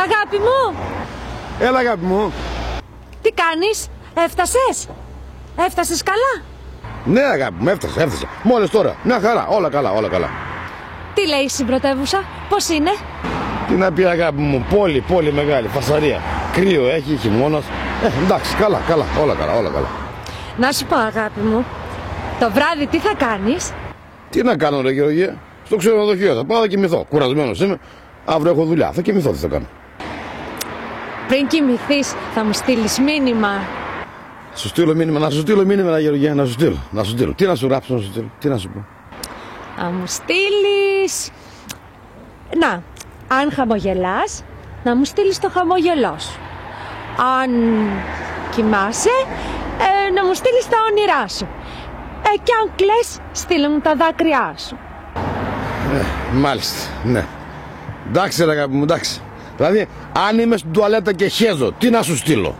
Αγάπη μου! Έλα αγάπη μου. Τι κάνεις, έφτασες? Έφτασες καλά? Ναι αγάπη μου, έφτασα. Μόλις τώρα, μια χαρά, όλα καλά. Τι λέει η συμπρωτεύουσα, πώς είναι? Τι να πει αγάπη μου, πολύ μεγάλη, φασαρία. Κρύο έχει, χειμώνας. Εντάξει, καλά, όλα καλά. Να σου πω αγάπη μου, το βράδυ τι θα κάνεις? Τι να κάνω ρε Γεωργία, στο ξενοδοχείο θα πάω να κοιμηθώ. Κουρασμένος είμαι, αύριο έχω δουλειά, θα κοιμηθώ, τι θα κάνω. Πριν κοιμηθείς θα μου στείλεις μήνυμα. Να σου στείλω μήνυμα, Γεωργία, να σου στείλω. Τι να σου ράψω, να σου στείλω, τι να σου πω. Να μου στείλεις... Να, αν χαμογελάς, να μου στείλεις το χαμόγελό σου. Αν κοιμάσαι, να μου στείλεις τα όνειρά σου. Και αν κλαις, στείλε μου τα δάκρυά σου. Μάλιστα, ναι. Εντάξει ρε αγάπη μου, εντάξει. Δηλαδή, αν είμαι στην τουαλέτα και χέζω, τι να σου στείλω?